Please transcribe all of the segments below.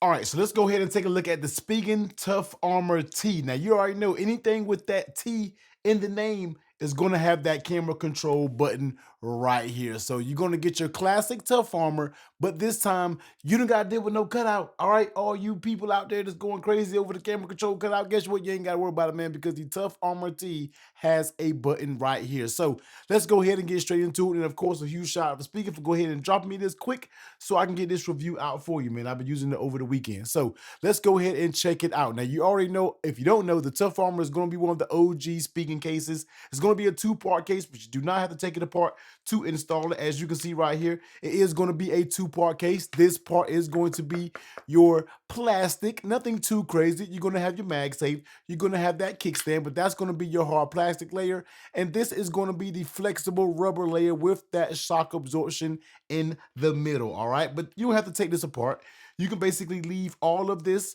All right, so let's go ahead and take a look at the Spigen Tough Armor T. Now, you already know anything with that T in the name is going to have that camera control button right here. So you're going to get your classic Tough Armor, but this time you don't got to deal with no cutout. All right, all you people out there that's going crazy over the camera control cutout, guess what? You ain't got to worry about it, man, because the Tough Armor T has a button right here. So let's go ahead and get straight into it. And of course, a huge shout out to Spigen for go ahead and dropping me this quick so I can get this review out for you, man. I've been using it over the weekend. So let's go ahead and check it out. Now, you already know, if you don't know, the Tough Armor is going to be one of the OG Spigen cases. It's going to be a two-part case, but you do not have to take it apart to install it. As you can see right here, it is going to be a two-part case. This part is going to be your plastic, nothing too crazy. You're going to have your MagSafe. You're going to have that kickstand, but that's going to be your hard plastic layer. And this is going to be the flexible rubber layer with that shock absorption in the middle, all right? But you don't have to take this apart. You can basically leave all of this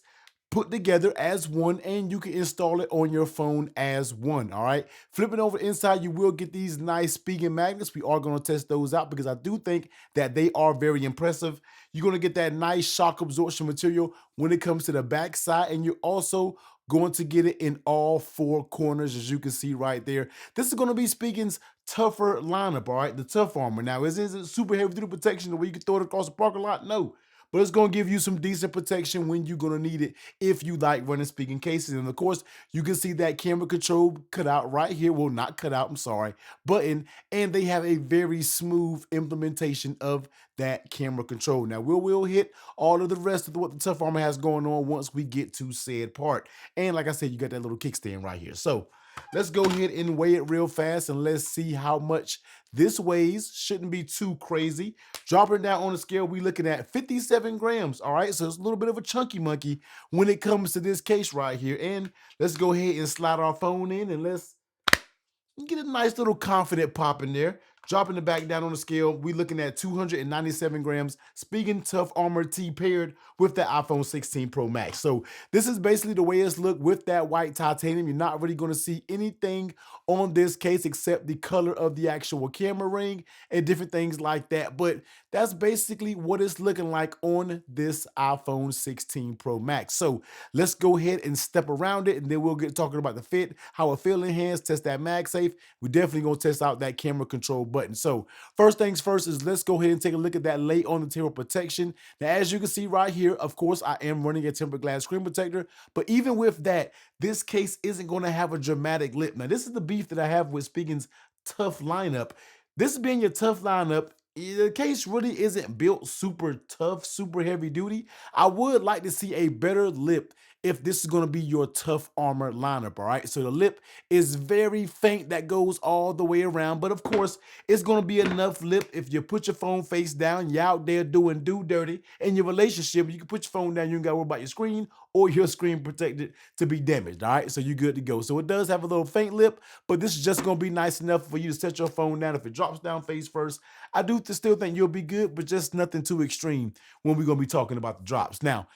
put together as one, and you can install it on your phone as one, all right? Flipping over inside, you will get these nice Spigen magnets. We are going to test those out because I do think that they are very impressive. You're going to get that nice shock absorption material when it comes to the back side, and you're also going to get it in all four corners, as you can see right there. This is going to be Spigen's tougher lineup, all right? The Tough Armor. Now, isn't it super heavy duty protection the way you can throw it across the parking lot? No. But it's going to give you some decent protection when you're going to need it if you like running Spigen cases. And of course, you can see that camera control cut out right here. Well, not cut out, I'm sorry, button. And they have a very smooth implementation of that camera control. Now, we'll hit all of the rest of what the Tough Armor has going on once we get to said part. And like I said, you got that little kickstand right here. So let's go ahead and weigh it real fast and let's see how much this weighs. Shouldn't be too crazy. Dropping it down on the scale, we're looking at 57 grams. All right, so it's a little bit of a chunky monkey when it comes to this case right here. And let's go ahead and slide our phone in and let's get a nice little confident pop in there. Dropping it back down on the scale, we're looking at 297 grams. Spigen Tough Armor T paired with the iPhone 16 Pro Max. So this is basically the way it's looked with that white titanium. You're not really going to see anything on this case except the color of the actual camera ring and different things like that. But that's basically what it's looking like on this iPhone 16 Pro Max. So let's go ahead and step around it, and then we'll get talking about the fit, how it feels in hands, test that MagSafe. We're definitely going to test out that camera control button. So first things first is let's go ahead and take a look at that lay on the table protection. Now, as you can see right here, of course, I am running a tempered glass screen protector, but even with that, this case isn't going to have a dramatic lip. Now, this is the beef that I have with Spigen's tough lineup. This being your tough lineup, the case really isn't built super tough, super heavy duty. I would like to see a better lip if this is going to be your Tough Armor lineup, all right? So the lip is very faint that goes all the way around, but of course, it's going to be enough lip if you put your phone face down, you're out there doing do dirty in your relationship, you can put your phone down, you ain't got to worry about your screen or your screen protected to be damaged, all right? So you're good to go. So it does have a little faint lip, but this is just going to be nice enough for you to set your phone down. If it drops down face first, I do still think you'll be good, but just nothing too extreme when we're going to be talking about the drops. Now,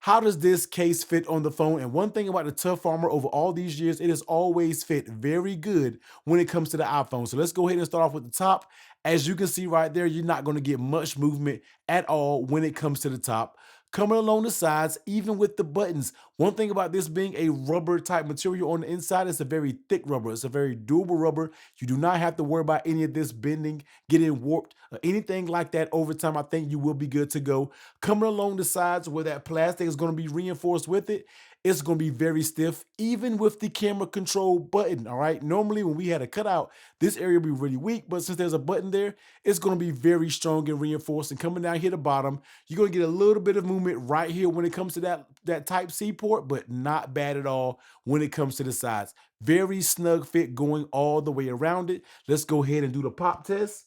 how does this case fit on the phone? And one thing about the Tough Armor over all these years, it has always fit very good when it comes to the iPhone. So let's go ahead and start off with the top. As you can see right there, you're not going to get much movement at all when it comes to the top. Coming along the sides, even with the buttons. One thing about this being a rubber type material on the inside, it's a very thick rubber. It's a very durable rubber. You do not have to worry about any of this bending, getting warped, or anything like that over time. I think you will be good to go. Coming along the sides where that plastic is going to be reinforced with it, it's going to be very stiff, even with the camera control button, all right? Normally, when we had a cutout, this area would be really weak, but since there's a button there, it's going to be very strong and reinforced. And coming down here the bottom, you're going to get a little bit of movement right here when it comes to that Type-C port, but not bad at all when it comes to the sides. Very snug fit going all the way around it. Let's go ahead and do the pop test.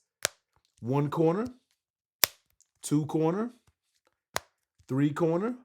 One corner, two corner, three corner,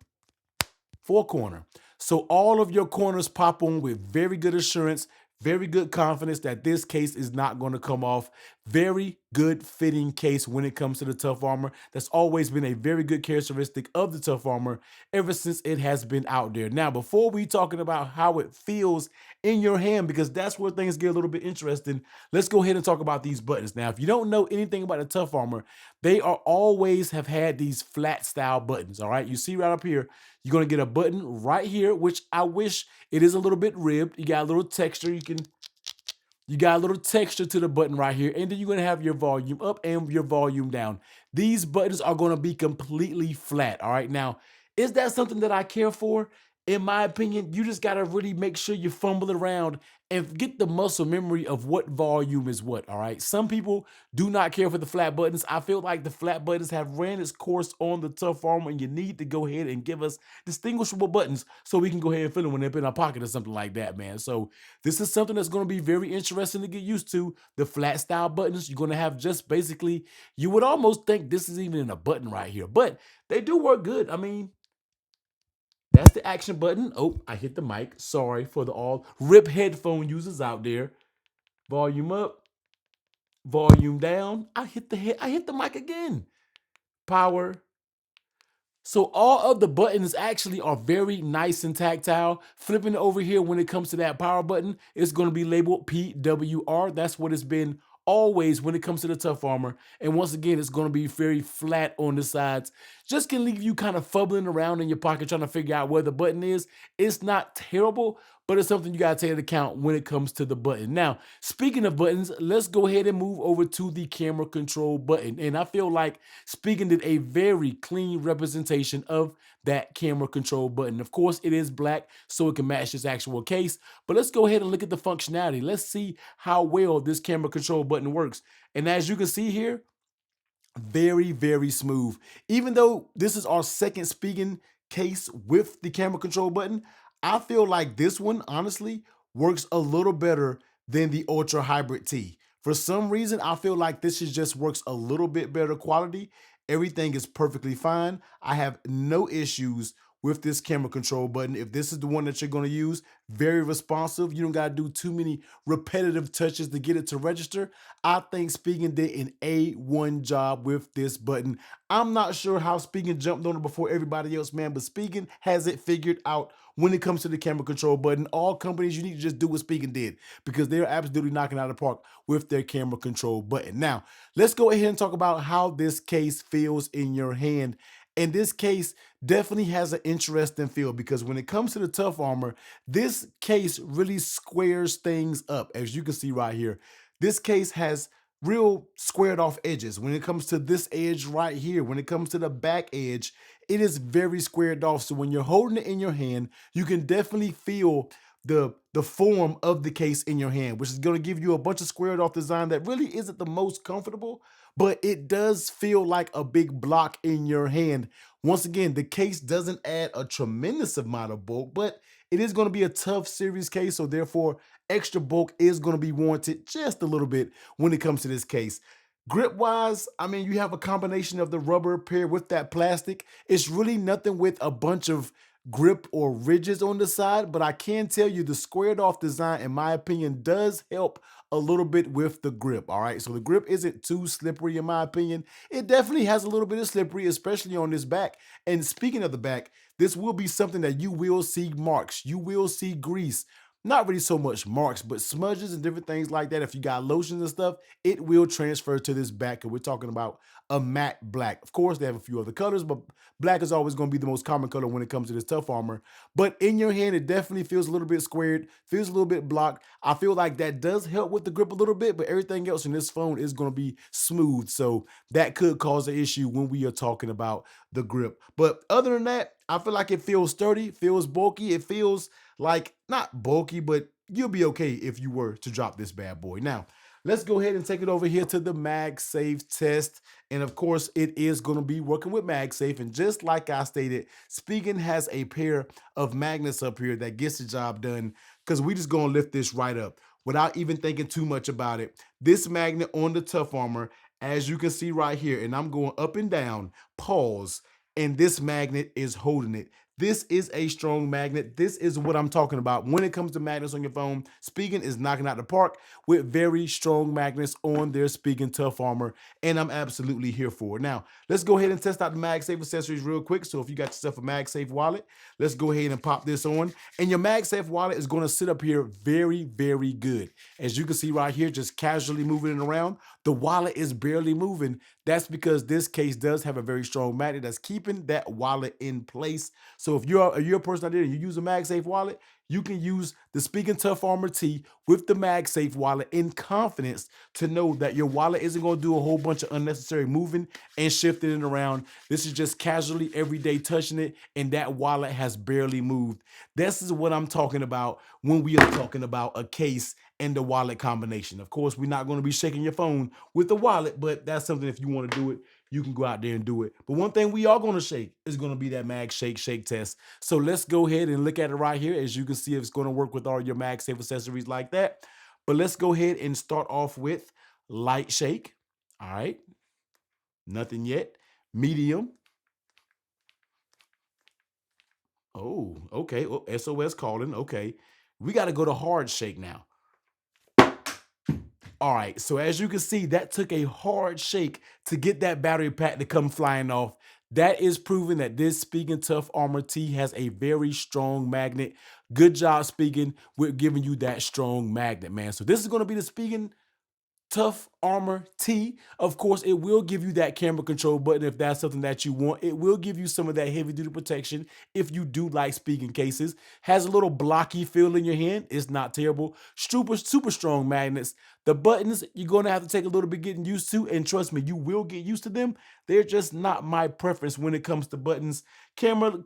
four corner. So all of your corners pop on with very good assurance, very good confidence that this case is not going to come off. Very good fitting case when it comes to the Tough Armor. That's always been a very good characteristic of the Tough Armor ever since it has been out there. Now, before we talking about how it feels in your hand, because that's where things get a little bit interesting, let's go ahead and talk about these buttons. Now, if you don't know anything about the Tough Armor, they are always have had these flat style buttons. All right, you see right up here, you're gonna get a button right here, which I wish it is a little bit ribbed. You got a little texture. You got a little texture to the button right here, and then you're gonna have your volume up and your volume down. These buttons are gonna be completely flat. All right, now, is that something that I care for? In my opinion, you just gotta really make sure you fumble around and get the muscle memory of what volume is what. All right, some people do not care for the flat buttons. I feel like the flat buttons have ran its course on the Tough Armor, and you need to go ahead and give us distinguishable buttons so we can go ahead and feel them when they're in our pocket or something like that, man. So this is something that's going to be very interesting to get used to. The flat style buttons, you're going to have just basically, you would almost think this is even in a button right here, but they do work good. I mean, that's the action button. Oh, I hit the mic. Sorry for the all RIP headphone users out there. Volume up, volume down. I hit the mic again. Power. So all of the buttons actually are very nice and tactile. Flipping over here when it comes to that power button, it's going to be labeled PWR. That's what it's been always when it comes to the Tough Armor. And once again, it's going to be very flat on the sides. Just can leave you kind of fumbling around in your pocket trying to figure out where the button is. It's not terrible, but it's something you got to take into account when it comes to the button. Now, speaking of buttons, let's go ahead and move over to the camera control button. And I feel like Spigen did a very clean representation of that camera control button. Of course, it is black, so it can match this actual case. But let's go ahead and look at the functionality. Let's see how well this camera control button works. And as you can see here, very, very smooth. Even though this is our second Spigen case with the camera control button, I feel like this one, honestly, works a little better than the Ultra Hybrid T. For some reason, I feel like this just works a little bit better quality. Everything is perfectly fine. I have no issues with this camera control button. If this is the one that you're going to use, very responsive. You don't got to do too many repetitive touches to get it to register. I think Spigen did an A1 job with this button. I'm not sure how Spigen jumped on it before everybody else, man, but Spigen has it figured out when it comes to the camera control button. All companies, you need to just do what Spigen did because they're absolutely knocking out of the park with their camera control button. Now, let's go ahead and talk about how this case feels in your hand. And this case definitely has an interesting feel because when it comes to the Tough Armor, this case really squares things up. As you can see right here, this case has real squared off edges. When it comes to this edge right here, when it comes to the back edge, it is very squared off. So when you're holding it in your hand, you can definitely feel the form of the case in your hand, which is going to give you a bunch of squared off design that really isn't the most comfortable, but it does feel like a big block in your hand. Once again, the case doesn't add a tremendous amount of bulk, but it is going to be a tough series case, so therefore extra bulk is going to be warranted just a little bit when it comes to this case. Grip wise, I mean, you have a combination of the rubber paired with that plastic. It's really nothing with a bunch of grip or ridges on the side, but I can tell you the squared off design, in my opinion, does help a little bit with the grip. All right, so the grip isn't too slippery in my opinion. It definitely has a little bit of slippery, especially on this back. And speaking of the back, this will be something that you will see marks, you will see grease. Not really so much marks, but smudges and different things like that. If you got lotions and stuff, it will transfer to this back. And we're talking about a matte black. Of course, they have a few other colors, but black is always going to be the most common color when it comes to this Tough Armor. But in your hand, it definitely feels a little bit squared, feels a little bit blocked. I feel like that does help with the grip a little bit, but everything else in this phone is going to be smooth. So that could cause an issue when we are talking about the grip. But other than that, I feel like it feels sturdy, feels bulky. It feels like not bulky, but you'll be okay if you were to drop this bad boy. Now, let's go ahead and take it over here to the MagSafe test. And of course, it is going to be working with MagSafe. And just like I stated, Spigen has a pair of magnets up here that gets the job done because we just going to lift this right up without even thinking too much about it. This magnet on the Tough Armor, as you can see right here, and I'm going up and down, pause, and this magnet is holding it. This is a strong magnet. This is what I'm talking about. When it comes to magnets on your phone, Spigen is knocking out the park with very strong magnets on their Spigen Tough Armor, and I'm absolutely here for it. Now, let's go ahead and test out the MagSafe accessories real quick. So if you got yourself a MagSafe wallet, let's go ahead and pop this on. And your MagSafe wallet is going to sit up here very, very good. As you can see right here, just casually moving it around. The wallet is barely moving. That's because this case does have a very strong magnet that's keeping that wallet in place. So if you're a person out there and you use a MagSafe wallet, you can use the Spigen Tough Armor T with the MagSafe wallet in confidence to know that your wallet isn't going to do a whole bunch of unnecessary moving and shifting it around. This is just casually everyday touching it, and that wallet has barely moved. This is what I'm talking about when we are talking about a case and the wallet combination. Of course, we're not going to be shaking your phone with the wallet, but that's something if you want to do it, you can go out there and do it. But one thing we are going to shake is going to be that shake test. So let's go ahead and look at it right here. As you can see, if it's going to work with all your MagSafe accessories like that. But let's go ahead and start off with light shake. All right. Nothing yet. Medium. Oh, okay. Oh, SOS calling. Okay. We got to go to hard shake now. All right, so as you can see, that took a hard shake to get that battery pack to come flying off. That is proving that this Spigen Tough Armor T has a very strong magnet. Good job, Spigen, with giving you that strong magnet, man. So this is going to be the Spigen Tough Armor T. Of course, it will give you that camera control button if that's something that you want. It will give you some of that heavy duty protection if you do like speaking cases. Has a little blocky feel in your hand. It's not terrible. Super strong magnets. The buttons, you're going to have to take a little bit getting used to, and trust me, you will get used to them. They're just not my preference when it comes to buttons. Camera,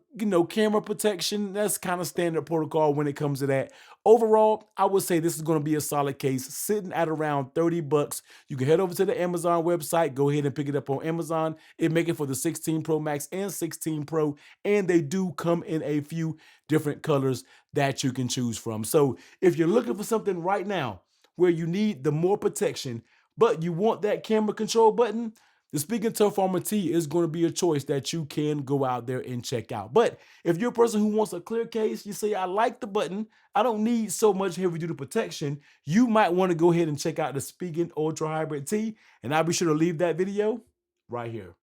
camera protection, that's kind of standard protocol when it comes to that. Overall, I would say this is going to be a solid case, sitting at around 30 bucks. You can head over to the Amazon website, go ahead and pick it up on Amazon. It make it for the 16 Pro Max and 16 Pro, and they do come in a few different colors that you can choose from. So if you're looking for something right now where you need the more protection, but you want that camera control button, the Spigen Tough Armor T is going to be a choice that you can go out there and check out. But if you're a person who wants a clear case, you say, I like the button, I don't need so much heavy duty protection, you might want to go ahead and check out the Spigen Ultra Hybrid T, and I'll be sure to leave that video right here.